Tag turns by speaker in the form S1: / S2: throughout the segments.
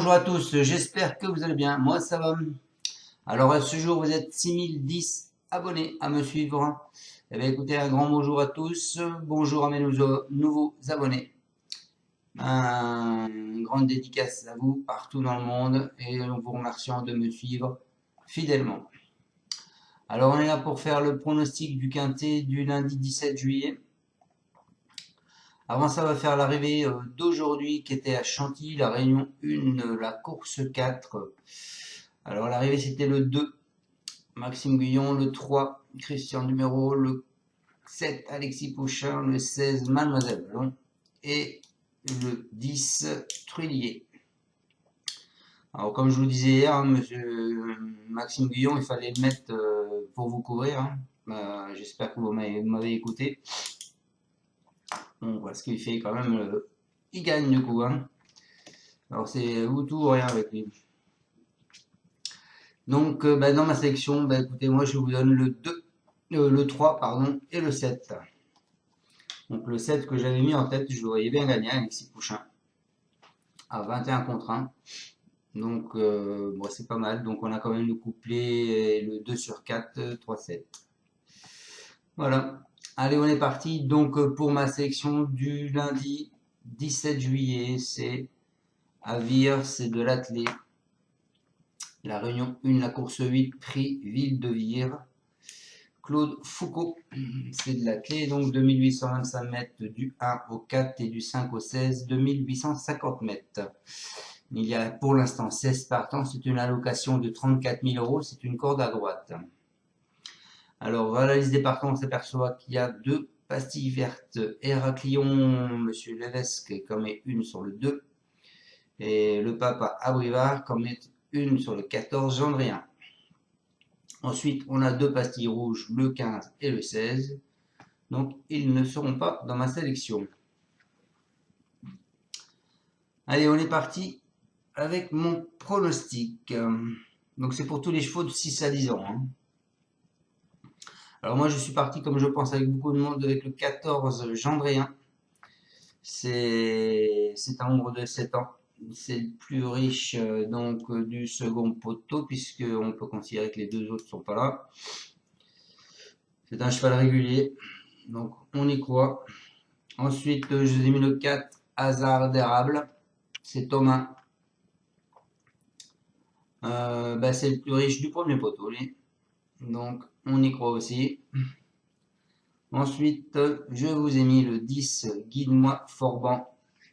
S1: Bonjour à tous, j'espère que vous allez bien. Moi, ça va. Alors, à ce jour, vous êtes 6010 abonnés à me suivre. Eh bien, écoutez, un grand bonjour à tous. Bonjour à mes nouveaux abonnés. Une grande dédicace à vous partout dans le monde et en vous remerciant de me suivre fidèlement. Alors, on est là pour faire le pronostic du quintet du lundi 17 juillet. Avant ça, on va faire l'arrivée d'aujourd'hui qui était à Chantilly, la réunion 1, la course 4. Alors l'arrivée c'était le 2, Maxime Guyon, le 3, Christian Numéro, le 7, Alexis Pouchin, le 16, Mademoiselle Ballon et le 10, Trullier. Alors comme je vous disais hier, hein, monsieur Maxime Guyon, il fallait le mettre pour vous couvrir. Hein. J'espère que vous m'avez écouté. On voit ce qu'il fait quand même. Il gagne du coup. Hein. Alors c'est ou tout ou rien avec lui. Donc dans ma sélection, écoutez, moi je vous donne le 2, le 3 pardon, et le 7. Donc le 7 que j'avais mis en tête, je l'aurais bien gagné, Alexis Pouchin, à 21 contre 1. Donc bon, c'est pas mal. Donc on a quand même le couplet, le 2 sur 4, 3-7. Voilà. Allez, on est parti. Donc pour ma sélection du lundi 17 juillet, c'est à Vire, c'est de l'athlé. La Réunion 1, la course 8, prix Ville de Vire. Claude Foucault, c'est de l'athlé, donc 2825 mètres du 1 au 4 et du 5 au 16, 2850 mètres. Il y a pour l'instant 16 partants, c'est une allocation de 34 000 euros, c'est une corde à droite. Alors voilà la liste des partants, on s'aperçoit qu'il y a 2 pastilles vertes, Héraclion, Monsieur Levesque, comme est une sur le 2, et le Papa Abrivard, comme est une sur le 14, Gendrien. Ensuite, on a 2 pastilles rouges, le 15 et le 16. Donc, ils ne seront pas dans ma sélection. Allez, on est parti avec mon pronostic. Donc, c'est pour tous les chevaux de 6 à 10 ans. Hein. Alors, moi, je suis parti, comme je pense, avec beaucoup de monde, avec le 14 Gendrien. C'est un nombre de 7 ans. C'est le plus riche du second poteau, puisqu'on peut considérer que les 2 autres ne sont pas là. C'est un cheval régulier, donc on y croit. Ensuite, je vous ai mis le 4, Hasard d'érable. C'est Thomas. C'est le plus riche du premier poteau, lui. Donc, on y croit aussi. Ensuite, je vous ai mis le 10, Guide-moi Forban,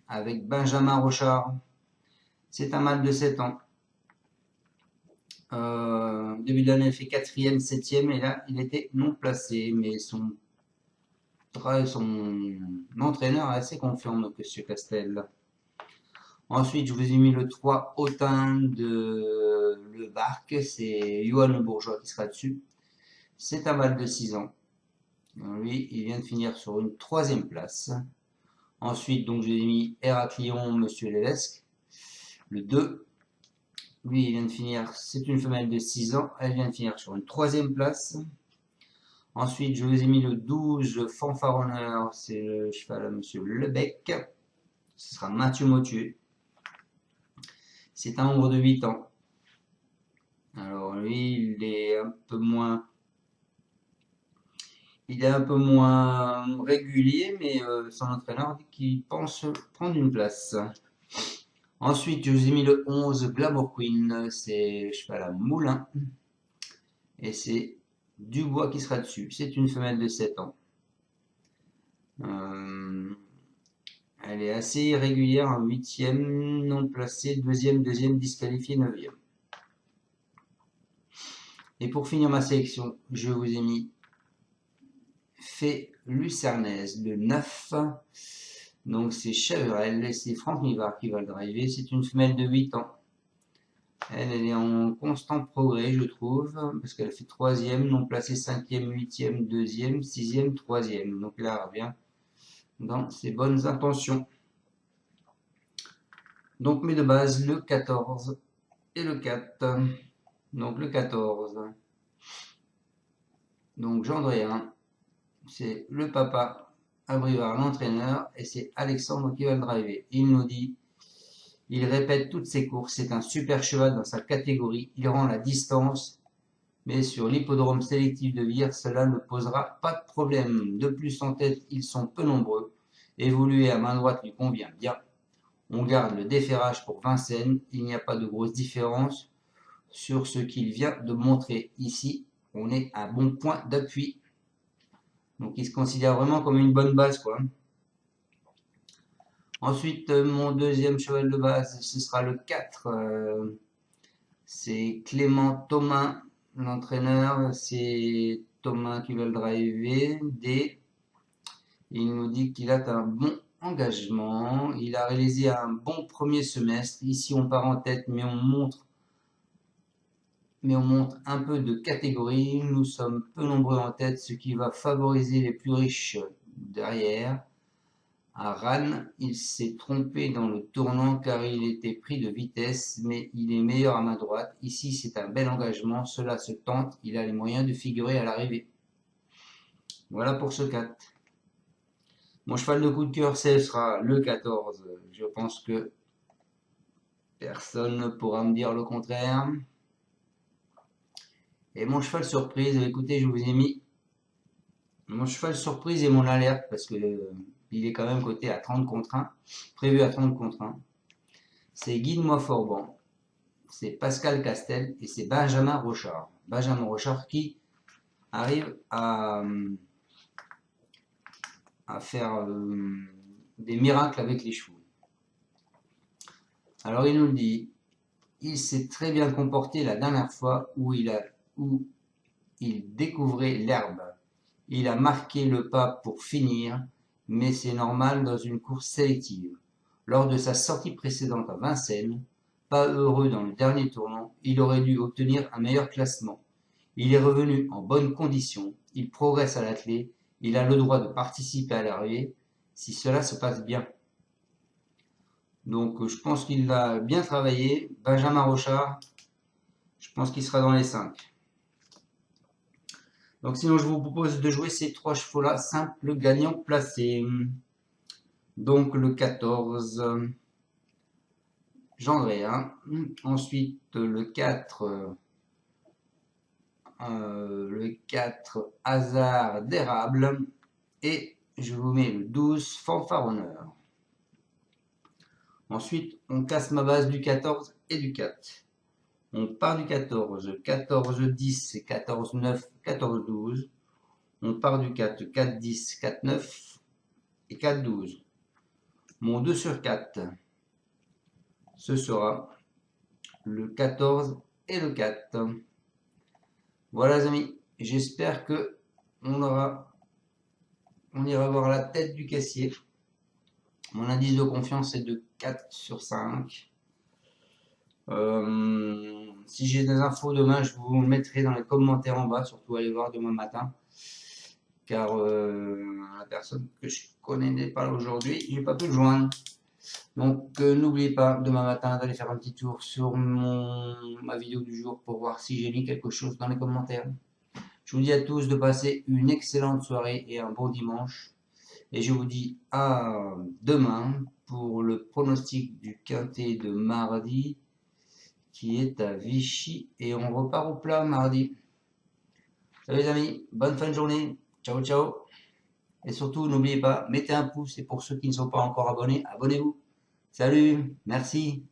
S1: avec Benjamin Rochard. C'est un mâle de 7 ans. Début d'année, il fait 4e, 7e, et là, il était non placé, mais son entraîneur est assez confiant, donc, M. Castel. Ensuite, je vous ai mis le 3 Autun de Le Barque, c'est Johan Le Bourgeois qui sera dessus. C'est un mâle de 6 ans. Lui, il vient de finir sur une 3e place. Ensuite, donc, je vous ai mis Héraclion, Monsieur Levesque. Le 2, lui, il vient de finir, c'est une femelle de 6 ans, elle vient de finir sur une 3e place. Ensuite, je vous ai mis le 12 Fanfaronneur, c'est le cheval à Monsieur Lebec. Ce sera Mathieu Mottier. C'est un nombre de 8 ans. Alors lui, il est un peu moins régulier, mais son entraîneur dit qu'il pense prendre une place. Ensuite, je vous ai mis le 11 Glamour Queen, c'est cheval à Moulin. Et c'est Dubois qui sera dessus. C'est une femelle de 7 ans. Elle est assez irrégulière, en 8e, non placée, 2e, disqualifiée, 9e. Et pour finir ma sélection, je vous ai mis Fée Lucernaise de 9. Donc c'est Chevrel et c'est Franck Nivard qui va le driver. C'est une femelle de 8 ans. Elle est en constant progrès, je trouve, parce qu'elle fait 3e, non placée 5e, 8e, 2e, 6e, 3e. Donc là, elle revient dans ses bonnes intentions. Donc mes deux bases, le 14 et le 4. Donc le 14. Donc Gendrien, c'est le Papa Abrivard, l'entraîneur, et c'est Alexandre qui va le driver. Il nous dit, Il répète toutes ses courses. C'est un super cheval dans sa catégorie. Il rend la distance. Mais sur l'hippodrome sélectif de Vire, cela ne posera pas de problème. De plus, en tête, ils sont peu nombreux. Évoluer à main droite lui convient bien. On garde le déferrage pour Vincennes. Il n'y a pas de grosse différence sur ce qu'il vient de montrer. Ici, on est à bon point d'appui. Donc, il se considère vraiment comme une bonne base, quoi. Ensuite, mon deuxième cheval de base, ce sera le 4. C'est Clément Thomas, l'entraîneur. C'est Thomas qui va le driver. Il nous dit qu'il a un bon engagement. Il a réalisé un bon premier semestre. Ici, on part en tête, mais on montre un peu de catégorie. Nous sommes peu nombreux en tête, ce qui va favoriser les plus riches derrière. À Rennes, il s'est trompé dans le tournant car il était pris de vitesse, mais il est meilleur à main droite. Ici, c'est un bel engagement, cela se tente, il a les moyens de figurer à l'arrivée. Voilà pour ce 4. Mon cheval de coup de cœur, ce sera le 14. Je pense que personne ne pourra me dire le contraire. Et mon cheval surprise, écoutez, je vous ai mis mon cheval surprise et mon alerte parce que il est quand même coté à 30 contre 1, prévu à 30 contre 1. C'est Guide-moi Forban, c'est Pascal Castel et c'est Benjamin Rochard. Benjamin Rochard qui arrive à faire des miracles avec les chevaux. Alors il nous le dit, il s'est très bien comporté la dernière fois où il découvrait l'herbe. Il a marqué le pas pour finir, mais c'est normal dans une course sélective. Lors de sa sortie précédente à Vincennes, pas heureux dans le dernier tournant, il aurait dû obtenir un meilleur classement. Il est revenu en bonne condition, il progresse à l'attelé, il a le droit de participer à l'arrivée, si cela se passe bien. Donc je pense qu'il a bien travaillé. Benjamin Rochard, je pense qu'il sera dans les 5. Donc sinon je vous propose de jouer ces 3 chevaux-là, simple gagnant placé. Donc le 14, Gendré, hein. Ensuite le 4, hasard d'érable. Et je vous mets le 12, fanfaronneur. Ensuite on casse ma base du 14 et du 4. On part du 14, 14-10, 14-9, 14-12. On part du 4, 4-10, 4-9 et 4-12. Mon 2 sur 4, ce sera le 14 et le 4. Voilà les amis, j'espère que on ira voir la tête du caissier. Mon indice de confiance est de 4 sur 5. Si j'ai des infos demain, je vous mettrai dans les commentaires en bas, surtout allez voir demain matin. Car la personne que je connais n'est pas là aujourd'hui, j'ai pas pu le joindre. Donc n'oubliez pas demain matin d'aller faire un petit tour sur ma vidéo du jour pour voir si j'ai mis quelque chose dans les commentaires. Je vous dis à tous de passer une excellente soirée et un bon dimanche. Et je vous dis à demain pour le pronostic du quintet de mardi qui est à Vichy. Et on repart au plat mardi. Salut les amis, bonne fin de journée. Ciao, ciao. Et surtout, n'oubliez pas, mettez un pouce. Et pour ceux qui ne sont pas encore abonnés, abonnez-vous. Salut, merci.